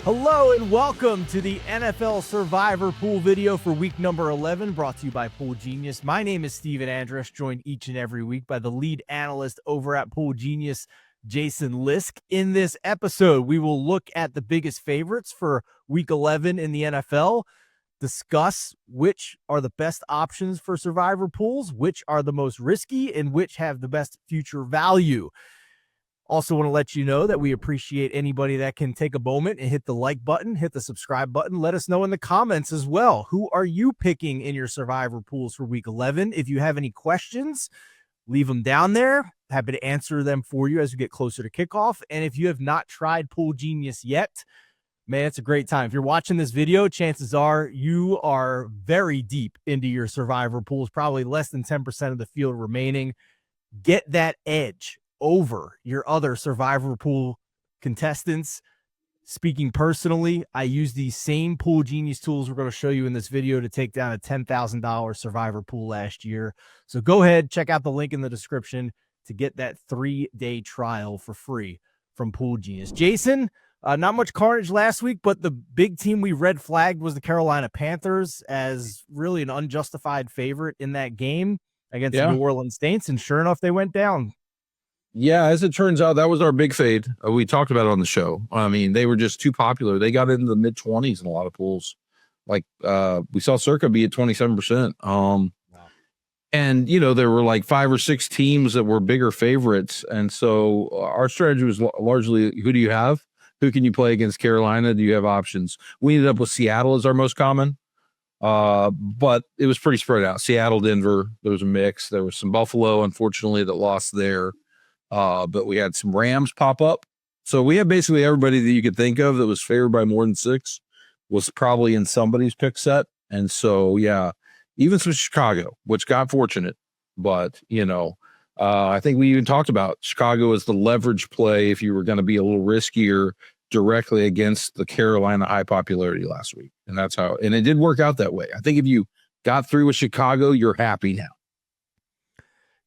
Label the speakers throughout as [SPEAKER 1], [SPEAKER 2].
[SPEAKER 1] Hello and welcome to the NFL Survivor Pool video for week number 11, brought to you by Pool Genius. My name is Stephen Andress, joined each and every week by the lead analyst over at Pool Genius, Jason Lisk. In this episode, we will look at the biggest favorites for week 11 in the NFL, discuss which are the best options for Survivor pools, which are the most risky, and which have the best future value. Also want to let you know that we appreciate anybody that can take a moment and hit the like button, hit the subscribe button. Let us know in the comments as well. Who are you picking in your Survivor pools for week 11? If you have any questions, leave them down there. Happy to answer them for you as we get closer to kickoff. And if you have not tried Pool Genius yet, man, it's a great time. If you're watching this video, chances are you are very deep into your Survivor pools, probably less than 10% of the field remaining. Get that edge over your other Survivor pool contestants. Speaking personally, I use these same Pool Genius tools we're going to show you in this video to take down a $10,000 Survivor pool last year. So go ahead, check out the link in the description to get that 3-day trial for free from Pool Genius. Jason, not much carnage last week, but the big team we red flagged was the Carolina Panthers as really an unjustified favorite in that game against the New Orleans Saints, and sure enough, they went down.
[SPEAKER 2] Yeah, as it turns out, that was our big fade. We talked about it on the show. I mean, they were just too popular. They got into the mid-20s in a lot of pools. Like, we saw Circa be at 27%.
[SPEAKER 1] Wow.
[SPEAKER 2] And, you know, there were like 5 or 6 teams that were bigger favorites. And so our strategy was largely, who do you have? Who can you play against Carolina? Do you have options? We ended up with Seattle as our most common. But it was pretty spread out. Seattle, Denver, there was a mix. There was some Buffalo, unfortunately, that lost there. But we had some Rams pop up. So we have basically everybody that you could think of that was favored by more than 6 was probably in somebody's pick set. And so, yeah, even some Chicago, which got fortunate. But, you know, I think we even talked about Chicago as the leverage play if you were going to be a little riskier directly against the Carolina high popularity last week. And that's how, and it did work out that way. I think if you got through with Chicago, you're happy now.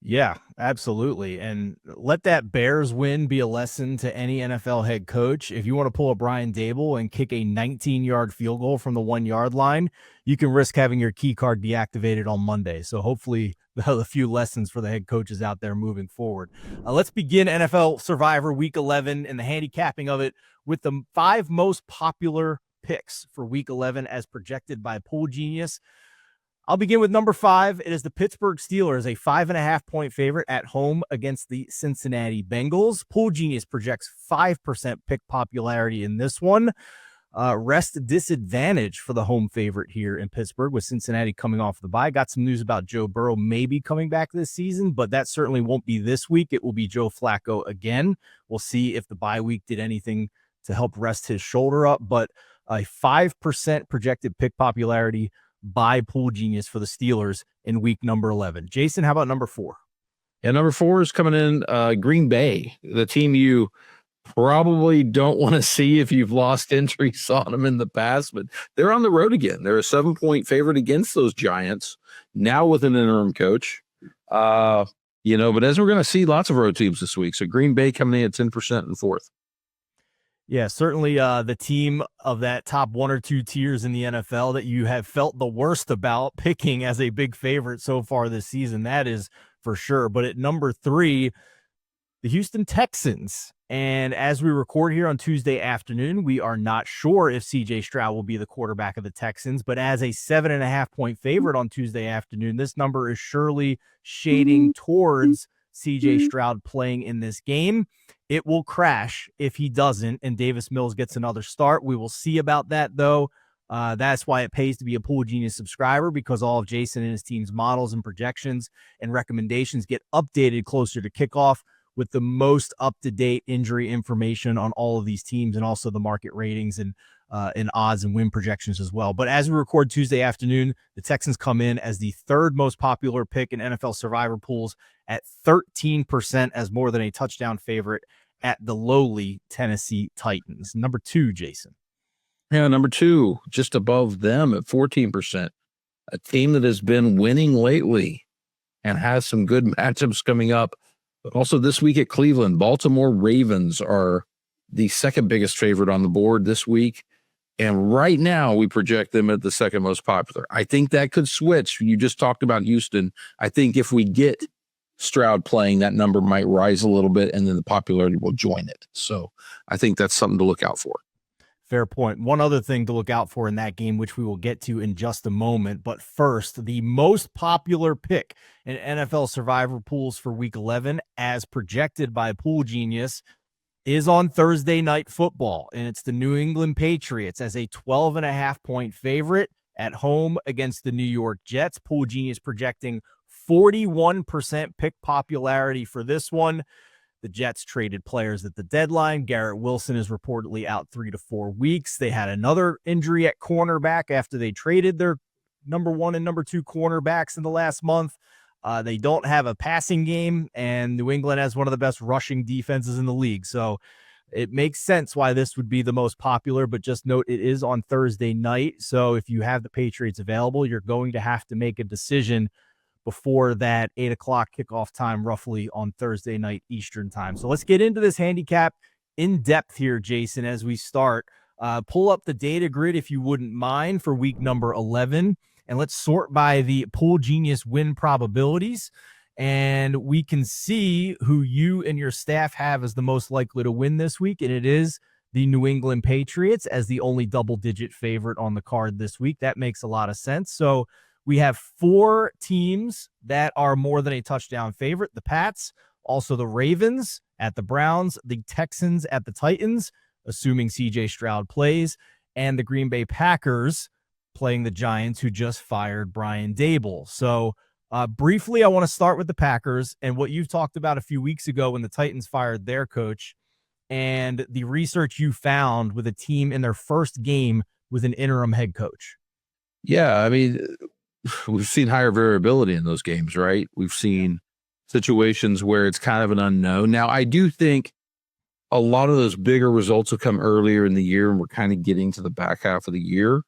[SPEAKER 1] Yeah, absolutely. And let that Bears win be a lesson to any NFL head coach. If you want to pull a Brian Dable and kick a 19-yard field goal from the 1-yard line, you can risk having your key card deactivated on Monday. So hopefully a few lessons for the head coaches out there moving forward. Let's begin NFL Survivor Week 11 and the handicapping of it with the 5 most popular picks for Week 11 as projected by Pool Genius. I'll begin with number 5. It is the Pittsburgh Steelers, a 5.5-point favorite at home against the Cincinnati Bengals. Pool Genius projects 5% pick popularity in this one. Rest disadvantage for the home favorite here in Pittsburgh with Cincinnati coming off the bye. Got some news about Joe Burrow maybe coming back this season, but that certainly won't be this week. It will be Joe Flacco again. We'll see if the bye week did anything to help rest his shoulder up, but a 5% projected pick popularity by Pool Genius for the Steelers in week number 11. Jason, how about number 4?
[SPEAKER 2] Yeah, number 4 is coming in Green Bay, the team you probably don't want to see if you've lost entries on them in the past, but they're on the road again. They're a 7-point favorite against those Giants, now with an interim coach. You know, but as we're going to see lots of road teams this week, so Green Bay coming in at 10% in 4th.
[SPEAKER 1] Yeah, certainly the team of that top 1 or 2 tiers in the NFL that you have felt the worst about picking as a big favorite so far this season. That is for sure. But at number 3, the Houston Texans. And as we record here on Tuesday afternoon, we are not sure if CJ Stroud will be the quarterback of the Texans, but as a 7.5-point favorite on Tuesday afternoon, this number is surely shading towards CJ Stroud playing in this game. It will crash if he doesn't and Davis Mills gets another start. We will see about that, though. That's why it pays to be a Pool Genius subscriber, because all of Jason and his team's models and projections and recommendations get updated closer to kickoff with the most up-to-date injury information on all of these teams, and also the market ratings and odds and win projections as well. But as we record Tuesday afternoon, the Texans come in as the 3rd most popular pick in NFL Survivor pools at 13% as more than a touchdown favorite at the lowly Tennessee Titans. Number 2, Jason.
[SPEAKER 2] Yeah, number 2, just above them at 14%. A team that has been winning lately and has some good matchups coming up. But also this week at Cleveland, Baltimore Ravens are the 2nd biggest favorite on the board this week. And right now, we project them at the second most popular. I think that could switch. You just talked about Houston. I think if we get Stroud playing, that number might rise a little bit, and then the popularity will join it. So I think that's something to look out for.
[SPEAKER 1] Fair point. One other thing to look out for in that game, which we will get to in just a moment. But first, the most popular pick in NFL Survivor pools for Week 11, as projected by Pool Genius, is on Thursday Night Football, and it's the New England Patriots as a 12.5-point favorite at home against the New York Jets. Pool Genius projecting 41% pick popularity for this one. The Jets traded players at the deadline. Garrett Wilson is reportedly out 3 to 4 weeks. They had another injury at cornerback after they traded their number 1 and number 2 cornerbacks in the last month. They don't have a passing game, and New England has one of the best rushing defenses in the league. So it makes sense why this would be the most popular, but just note it is on Thursday night. So if you have the Patriots available, you're going to have to make a decision before that 8 o'clock kickoff time, roughly on Thursday night Eastern time. So let's get into this handicap in depth here, Jason, as we start. Pull up the data grid, if you wouldn't mind, for week number 11, and let's sort by the Pool Genius win probabilities. And we can see who you and your staff have as the most likely to win this week. And it is the New England Patriots as the only double-digit favorite on the card this week. That makes a lot of sense. So we have 4 teams that are more than a touchdown favorite. The Pats, also the Ravens at the Browns, the Texans at the Titans, assuming CJ Stroud plays, and the Green Bay Packers playing the Giants, who just fired Brian Dable. So briefly, I want to start with the Packers and what you've talked about a few weeks ago when the Titans fired their coach and the research you found with a team in their first game with an interim head coach.
[SPEAKER 2] Yeah, I mean, we've seen higher variability in those games, right? We've seen situations where it's kind of an unknown. Now, I do think a lot of those bigger results will come earlier in the year, and we're kind of getting to the back half of the year.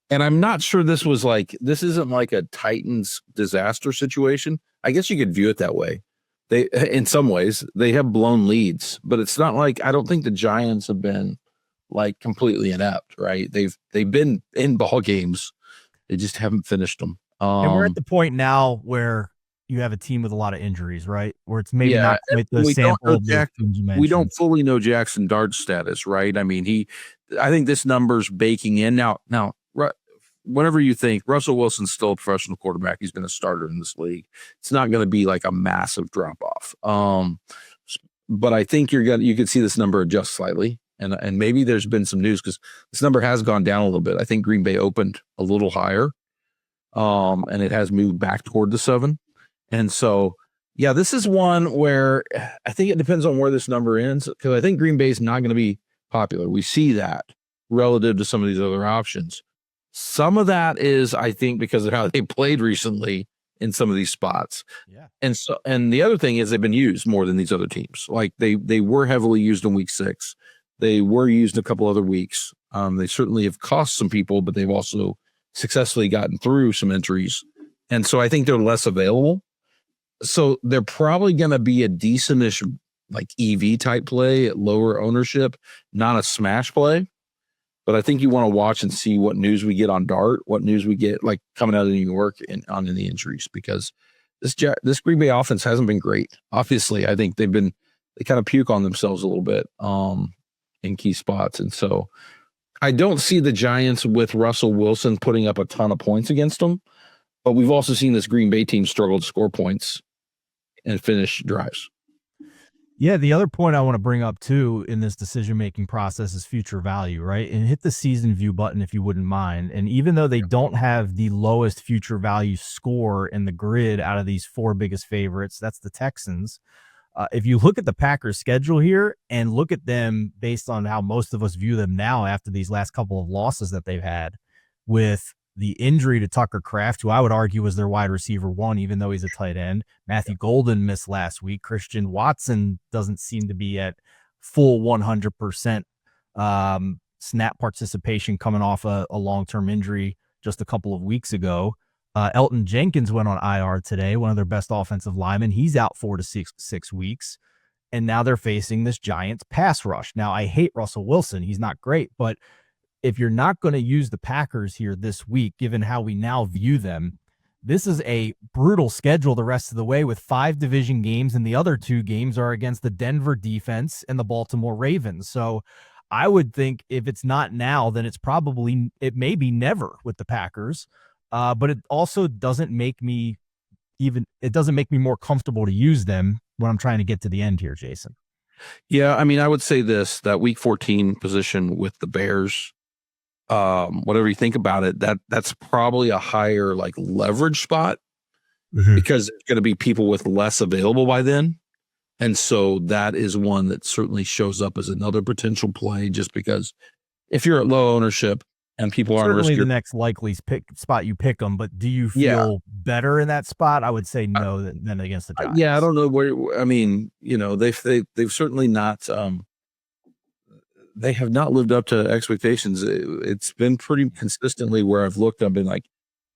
[SPEAKER 2] And I'm not sure this isn't like a Titans disaster situation. I guess you could view it that way. In some ways, they have blown leads, but it's not like, I don't think the Giants have been like completely inept, right? They've been in ball games. They just haven't finished them.
[SPEAKER 1] And we're at the point now where you have a team with a lot of injuries, right? Where it's maybe not quite the sample of the teams you mentioned.
[SPEAKER 2] We don't fully know Jackson Dart's status, right? I mean, I think this number's baking in. Now, whenever you think Russell Wilson's still a professional quarterback, he's been a starter in this league. It's not going to be like a massive drop off. But I think you could see this number adjust slightly. And maybe there's been some news because this number has gone down a little bit. I think Green Bay opened a little higher, and it has moved back toward the 7. And so, yeah, this is one where I think it depends on where this number ends, because I think Green Bay is not going to be popular. We see that relative to some of these other options. Some of that is, I think, because of how they played recently in some of these spots.
[SPEAKER 1] Yeah.
[SPEAKER 2] And the other thing is they've been used more than these other teams. Like they were heavily used in week 6. They were used in a couple other weeks. They certainly have cost some people, but they've also successfully gotten through some injuries. And so I think they're less available. So they're probably going to be a decentish like EV type play at lower ownership, not a smash play. But I think you want to watch and see what news we get on Dart, what news we get like coming out of New York and on the injuries, because this Green Bay offense hasn't been great. Obviously, I think they kind of puke on themselves a little bit in key spots. And so I don't see the Giants with Russell Wilson putting up a ton of points against them, but we've also seen this Green Bay team struggle to score points and finish drives.
[SPEAKER 1] Yeah, the other point I want to bring up too in this decision-making process is future value, right? And hit the season view button if you wouldn't mind. And even though they don't have the lowest future value score in the grid out of these 4 biggest favorites, that's the Texans. If you look at the Packers schedule here and look at them based on how most of us view them now after these last couple of losses that they've had, with the injury to Tucker Kraft, who I would argue was their wide receiver 1, even though he's a tight end. Matthew Golden missed last week. Christian Watson doesn't seem to be at full 100% snap participation coming off a long-term injury just a couple of weeks ago. Elton Jenkins went on IR today, one of their best offensive linemen. He's out 4 to 6 weeks. And now they're facing this Giants pass rush. Now, I hate Russell Wilson. He's not great, but if you're not going to use the Packers here this week, given how we now view them, this is a brutal schedule the rest of the way with 5 division games, and the other 2 games are against the Denver defense and the Baltimore Ravens. So I would think if it's not now, then it may be never with the Packers. But it also doesn't make me more comfortable to use them when I'm trying to get to the end here, Jason.
[SPEAKER 2] Yeah, I mean, I would say this, that week 14 position with the Bears, whatever you think about it, that's probably a higher like leverage spot because it's going to be people with less available by then. And so that is one that certainly shows up as another potential play, just because if you're at low ownership and people aren't
[SPEAKER 1] certainly the next likely spot you pick them, but do you feel better in that spot? I would say no than against the Giants.
[SPEAKER 2] Yeah, I don't know where. I mean, they've certainly not. They have not lived up to expectations. It's been pretty consistently where I've looked. I've been like,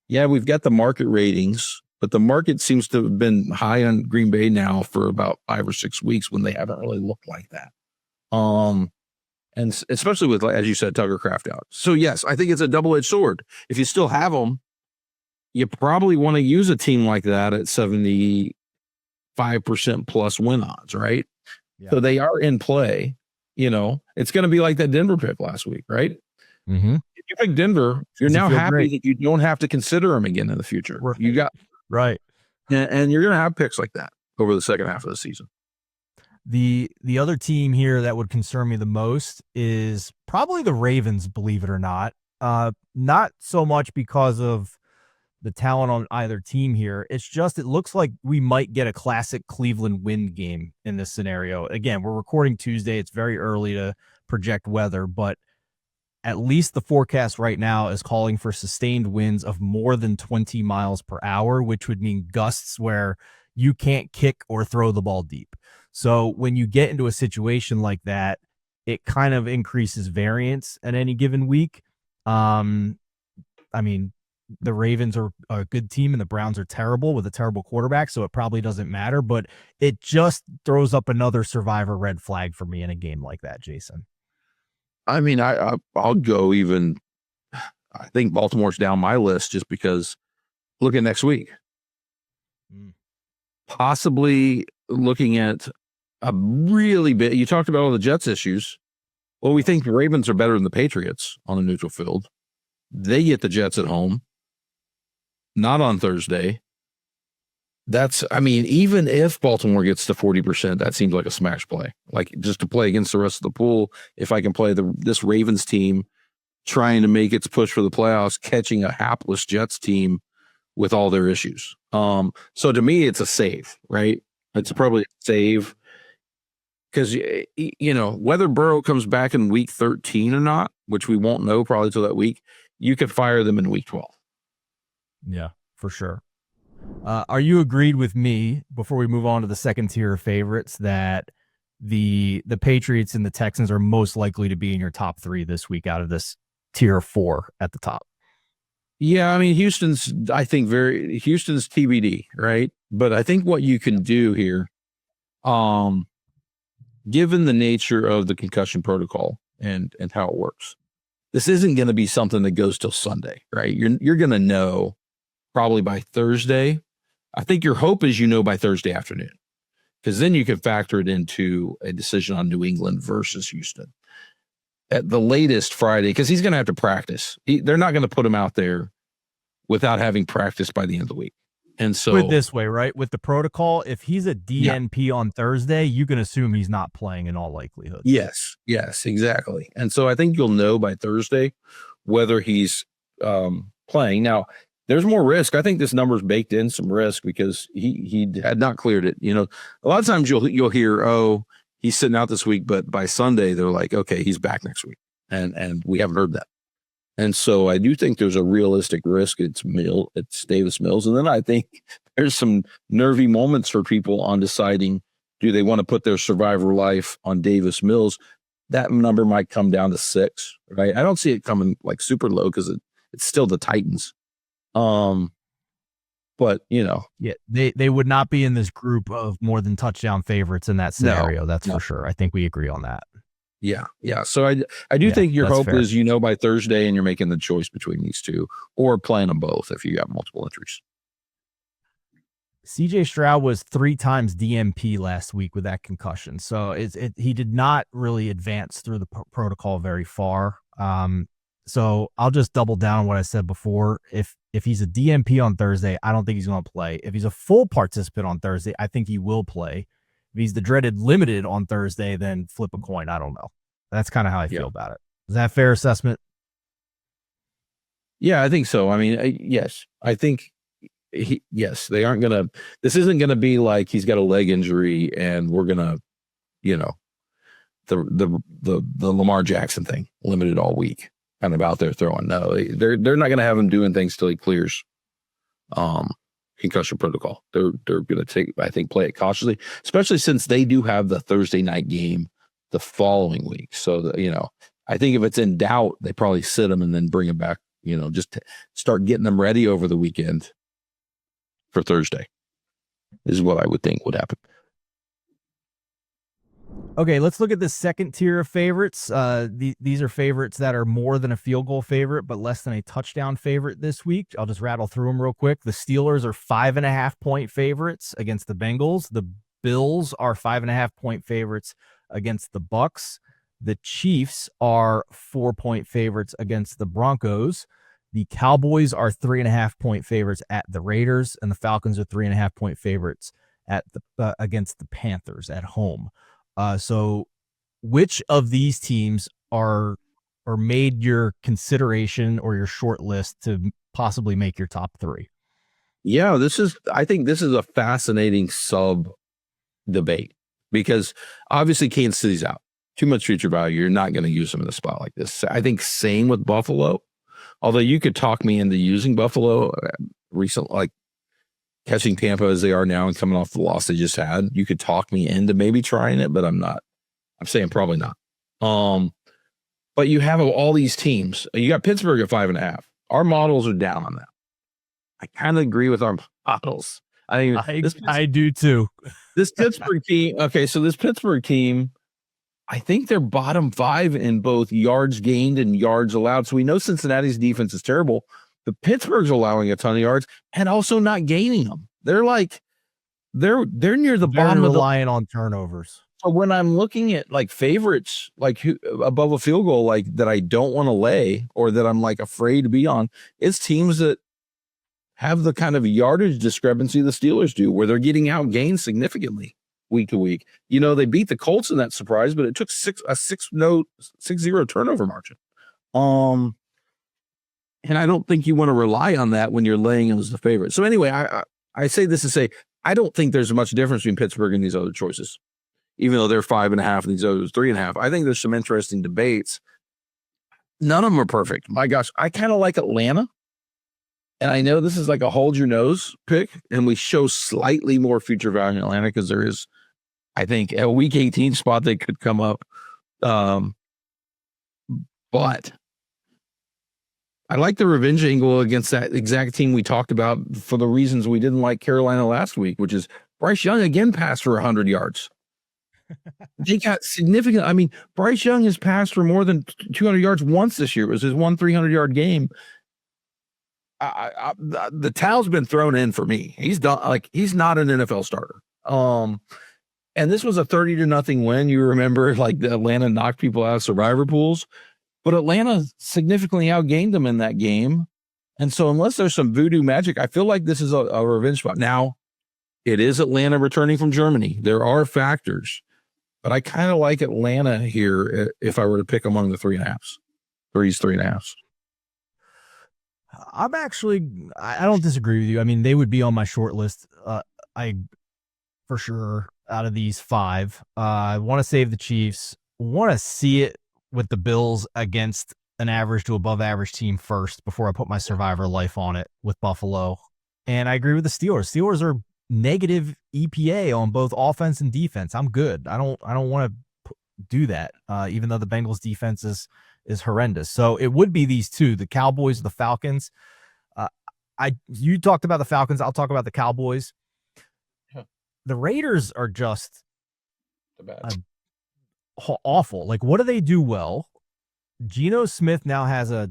[SPEAKER 2] yeah, we've got the market ratings, but the market seems to have been high on Green Bay now for about 5 or 6 weeks when they haven't really looked like that. And especially with, as you said, Tucker Kraft out. So yes, I think it's a double-edged sword. If you still have them, you probably want to use a team like that at 75% plus win odds, right? Yeah. So they are in play. It's going to be like that Denver pick last week, right?
[SPEAKER 1] Mm-hmm.
[SPEAKER 2] If you pick Denver, you're now happy that you don't have to consider them again in the future.
[SPEAKER 1] Right.
[SPEAKER 2] You got
[SPEAKER 1] right,
[SPEAKER 2] and you're going to have picks like that over the second half of the season.
[SPEAKER 1] The other team here that would concern me the most is probably the Ravens, believe it or not. Not so much because of the talent on either team here. It's just, it looks like we might get a classic Cleveland wind game in this scenario. Again, we're recording Tuesday. It's very early to project weather, but at least the forecast right now is calling for sustained winds of more than 20 miles per hour, which would mean gusts where you can't kick or throw the ball deep. So when you get into a situation like that, it kind of increases variance at any given week. I mean, the Ravens are a good team and the Browns are terrible with a terrible quarterback, so it probably doesn't matter, but it just throws up another survivor red flag for me in a game like that, Jason.
[SPEAKER 2] I mean, I'll go even, I think Baltimore's down my list just because look at next week. Possibly looking at a really big, you talked about all the Jets issues. Well, we think the Ravens are better than the Patriots on a neutral field. They get the Jets at home, not on Thursday. Even if Baltimore gets to 40%, that seems like a smash play. Like just to play against the rest of the pool, if I can play this Ravens team trying to make its push for the playoffs, catching a hapless Jets team with all their issues. So to me, it's a save, right? It's probably a save because, whether Burrow comes back in week 13 or not, which we won't know probably till that week, you could fire them in week 12.
[SPEAKER 1] Yeah, for sure. Are you agreed with me, before we move on to the second tier of favorites, that the Patriots and the Texans are most likely to be in your top 3 this week out of this tier 4 at the top?
[SPEAKER 2] Yeah, I mean, Houston's TBD, right? But I think what you can do here, given the nature of the concussion protocol and how it works, this isn't going to be something that goes till Sunday, right? You're going to know probably by Thursday. I think your hope is by Thursday afternoon, because then you can factor it into a decision on New England versus Houston at the latest Friday, because he's going to have to practice. They're not going to put him out there without having practiced by the end of the week. And so,
[SPEAKER 1] put it this way, right? With the protocol, if he's a DNP on Thursday, you can assume he's not playing in all likelihood.
[SPEAKER 2] Yes, exactly. And so I think you'll know by Thursday whether he's playing. Now, there's more risk. I think this number's baked in some risk because he had not cleared it. A lot of times you'll hear, oh, he's sitting out this week, but by Sunday they're like, okay, he's back next week, and we haven't heard that. And so I do think there's a realistic risk. It's Davis Mills, and then I think there's some nervy moments for people on deciding, do they want to put their survivor life on Davis Mills? That number might come down to 6, right? I don't see it coming like super low because it's still the Titans. But
[SPEAKER 1] yeah, they would not be in this group of more than touchdown favorites in that scenario. That's for sure. I think we agree on that.
[SPEAKER 2] Yeah. Yeah. So I do
[SPEAKER 1] Yeah,
[SPEAKER 2] think your
[SPEAKER 1] that's
[SPEAKER 2] hope
[SPEAKER 1] fair.
[SPEAKER 2] is, by Thursday and you're making the choice between these two or playing them both if you got multiple entries.
[SPEAKER 1] CJ Stroud was 3 times DMP last week with that concussion. So he did not really advance through the protocol very far. So I'll just double down on what I said before. If he's a DMP on Thursday, I don't think he's going to play. If he's a full participant on Thursday, I think he will play. If he's the dreaded limited on Thursday, then flip a coin. I don't know. That's kind of how I feel about it. Is that a fair assessment?
[SPEAKER 2] Yeah, I think so. I mean, yes, I think yes, they aren't going to, this isn't going to be like he's got a leg injury and we're going to, you know, the Lamar Jackson thing, limited all week, kind of out there throwing. No, they're not going to have him doing things till he clears concussion protocol. They're going to play it cautiously, especially since they do have the Thursday night game the following week. So I think if it's in doubt, they probably sit him and then bring him back. Just to start getting them ready over the weekend for Thursday is what I would think would happen.
[SPEAKER 1] Okay, let's look at the second tier of favorites. These are favorites that are more than a field goal favorite, but less than a touchdown favorite this week. I'll just rattle through them real quick. The Steelers are 5.5-point favorites against the Bengals. The Bills are 5.5-point favorites against the Bucks. The Chiefs are 4-point favorites against the Broncos. The Cowboys are 3.5-point favorites at the Raiders, and the Falcons are 3.5-point favorites at the against the Panthers at home. So which of these teams are made your consideration or your short list to possibly make your top 3?
[SPEAKER 2] Yeah, I think this is a fascinating sub debate because obviously Kansas City's out. Too much future value. You're not going to use them in a spot like this. I think same with Buffalo. Although you could talk me into using Buffalo recently, like catching Tampa as they are now and coming off the loss they just had, you could talk me into maybe trying it, but I'm not. I'm saying probably not. But you have all these teams. You got Pittsburgh at 5.5. Our models are down on that. I kind of agree with our models.
[SPEAKER 1] I do too.
[SPEAKER 2] This Pittsburgh team. Okay, so this Pittsburgh team, I think they're bottom 5 in both yards gained and yards allowed. So we know Cincinnati's defense is terrible. But Pittsburgh's allowing a ton of yards and also not gaining them. They're near the bottom of
[SPEAKER 1] relying on turnovers.
[SPEAKER 2] So when I'm looking at like favorites, like who above a field goal, like that I don't want to lay or that I'm like afraid to be on, it's teams that have the kind of yardage discrepancy the Steelers do, where they're getting outgained significantly week to week. They beat the Colts in that surprise, but it took 6-0 turnover margin. And I don't think you want to rely on that when you're laying as the favorite. So anyway, I say this to say, I don't think there's much difference between Pittsburgh and these other choices, even though they're 5.5 and these others 3.5. I think there's some interesting debates. None of them are perfect. My gosh, I kind of like Atlanta. And I know this is like a hold your nose pick, and we show slightly more future value in Atlanta because there is, I think, a week 18 spot that could come up. But I like the revenge angle against that exact team we talked about for the reasons we didn't like Carolina last week, which is Bryce Young again passed for 100 yards. They got significant. I mean, Bryce Young has passed for more than 200 yards once this year. It was his 300-yard game. The towel's been thrown in for me. He's done. Like, he's not an NFL starter. And this was a 30-0 win. You remember, like, the Atlanta knocked people out of survivor pools, but Atlanta significantly outgained them in that game. And so unless there's some voodoo magic, I feel like this is a revenge spot. Now, it is Atlanta returning from Germany. There are factors, but I kind of like Atlanta here if I were to pick among the 3.5s. 3.5s.
[SPEAKER 1] I don't disagree with you. I mean, they would be on my short list. For sure, out of these 5, I want to save the Chiefs. Want to see it with the Bills against an average to above average team first before I put my survivor life on it with Buffalo. And I agree with the Steelers. Steelers are negative EPA on both offense and defense. I'm good. I don't want to do that, even though the Bengals defense is horrendous. So it would be these two, the Cowboys, the Falcons. You talked about the Falcons. I'll talk about the Cowboys. The Raiders are just awful. Like, what do they do well? Geno Smith now has a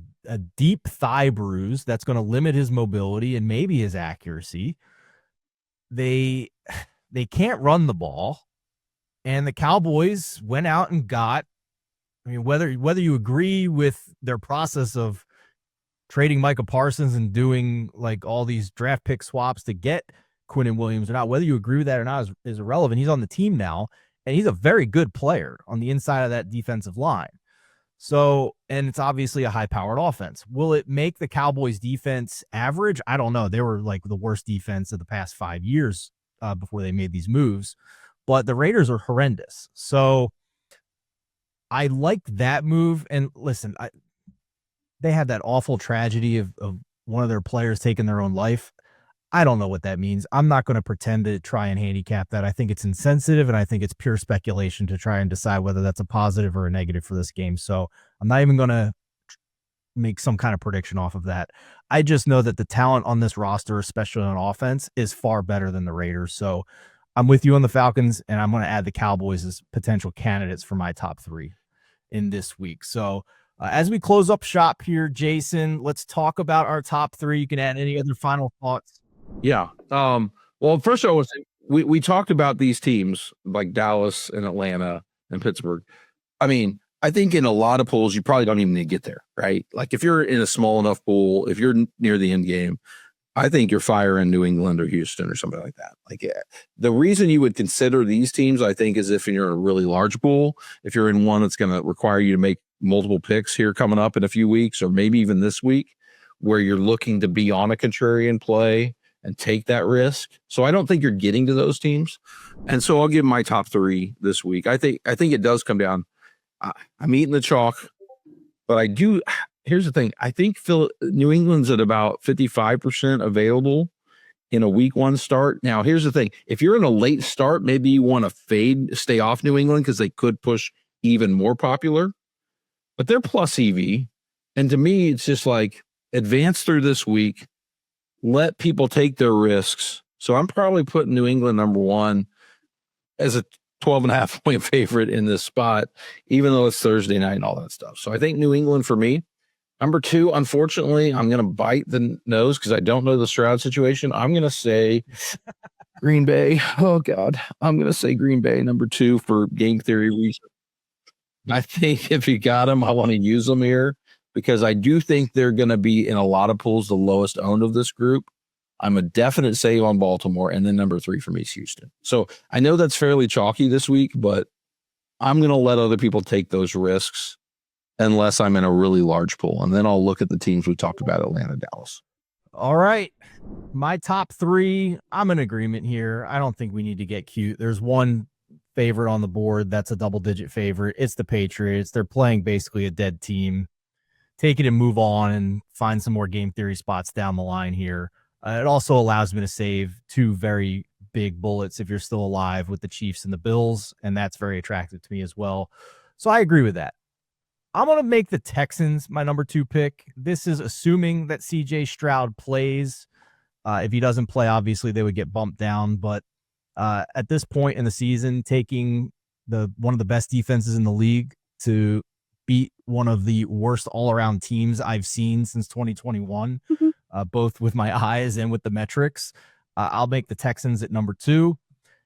[SPEAKER 1] deep thigh bruise that's going to limit his mobility and maybe his accuracy. They they can't run the ball, and the Cowboys went out and got. I mean, whether you agree with their process of trading Micah Parsons and doing like all these draft pick swaps to get Quinnen Williams or not, whether you agree with that or not is irrelevant. He's on the team now, and he's a very good player on the inside of that defensive line. So, and it's obviously a high-powered offense. Will it make the Cowboys defense average? I don't know. They were like the worst defense of the past 5 years before they made these moves, but the Raiders are horrendous. So I like that move. And listen, they had that awful tragedy of one of their players taking their own life. I don't know what that means. I'm not going to pretend to try and handicap that. I think it's insensitive, and I think it's pure speculation to try and decide whether that's a positive or a negative for this game. So I'm not even going to make some kind of prediction off of that. I just know that the talent on this roster, especially on offense, is far better than the Raiders. So I'm with you on the Falcons, and I'm going to add the Cowboys as potential candidates for my top 3 in this week. So as we close up shop here, Jason, let's talk about our top 3. You can add any other final thoughts.
[SPEAKER 2] Yeah. Well, first of all, we talked about these teams like Dallas and Atlanta and Pittsburgh. I mean, I think in a lot of pools, you probably don't even need to get there, right? Like if you're in a small enough pool, if you're near the end game, I think you're firing New England or Houston or something like that. Like the reason you would consider these teams, I think, is if you're in a really large pool, if you're in one that's going to require you to make multiple picks here coming up in a few weeks, or maybe even this week, where you're looking to be on a contrarian play and take that risk. So I don't think you're getting to those teams. And so I'll give my top 3 this week. I think it does come down. I'm eating the chalk, but I do. Here's the thing. I think New England's at about 55% available in a week 1 start. Now, here's the thing. If you're in a late start, maybe you want to stay off New England because they could push even more popular, but they're plus EV. And to me, it's just like advance through this week, let people take their risks. So I'm probably putting New England number 1 as a 12.5 point favorite in this spot, even though it's Thursday night and all that stuff. So I think New England for me. Number 2, unfortunately, I'm going to bite the nose because I don't know the Stroud situation. I'm going to say Green Bay. Oh, God. I'm going to say Green Bay, number 2, for game theory reasons. I think if you got them, I want to use them here because I do think they're going to be in a lot of pools the lowest owned of this group. I'm a definite save on Baltimore, and then number 3 for me is Houston. So I know that's fairly chalky this week, but I'm going to let other people take those risks unless I'm in a really large pool. And then I'll look at the teams we talked about, Atlanta, Dallas.
[SPEAKER 1] All right. My top 3, I'm in agreement here. I don't think we need to get cute. There's one favorite on the board that's a double-digit favorite. It's the Patriots. They're playing basically a dead team. Take it and move on and find some more game theory spots down the line here. It also allows me to save 2 very big bullets if you're still alive with the Chiefs and the Bills, and that's very attractive to me as well. So I agree with that. I'm going to make the Texans my number 2 pick. This is assuming that CJ Stroud plays. If he doesn't play, obviously they would get bumped down. But at this point in the season, taking one of the best defenses in the league to beat one of the worst all-around teams I've seen since 2021, both with my eyes and with the metrics, I'll make the Texans at number 2.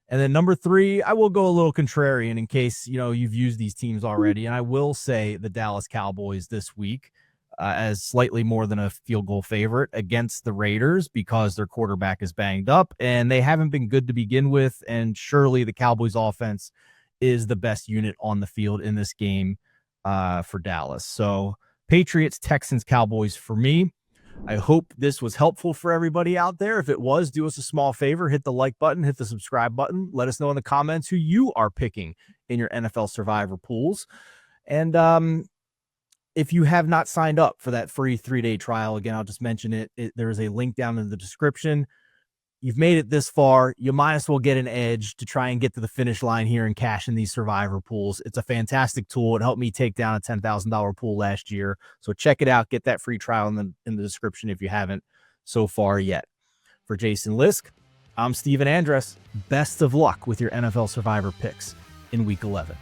[SPEAKER 1] And then number 3, I will go a little contrarian in case, you've used these teams already. And I will say the Dallas Cowboys this week as slightly more than a field goal favorite against the Raiders because their quarterback is banged up and they haven't been good to begin with. And surely the Cowboys offense is the best unit on the field in this game for Dallas. So Patriots, Texans, Cowboys for me. I hope this was helpful for everybody out there. If it was, do us a small favor, hit the like button, hit the subscribe button. Let us know in the comments who you are picking in your NFL Survivor pools. And if you have not signed up for that free 3-day trial, again, I'll just mention it. There is a link down in the description. You've made it this far. You might as well get an edge to try and get to the finish line here and cash in these Survivor pools. It's a fantastic tool. It helped me take down a $10,000 pool last year. So check it out. Get that free trial in the description if you haven't so far yet. For Jason Lisk, I'm Stephen Andress. Best of luck with your NFL Survivor picks in Week 11.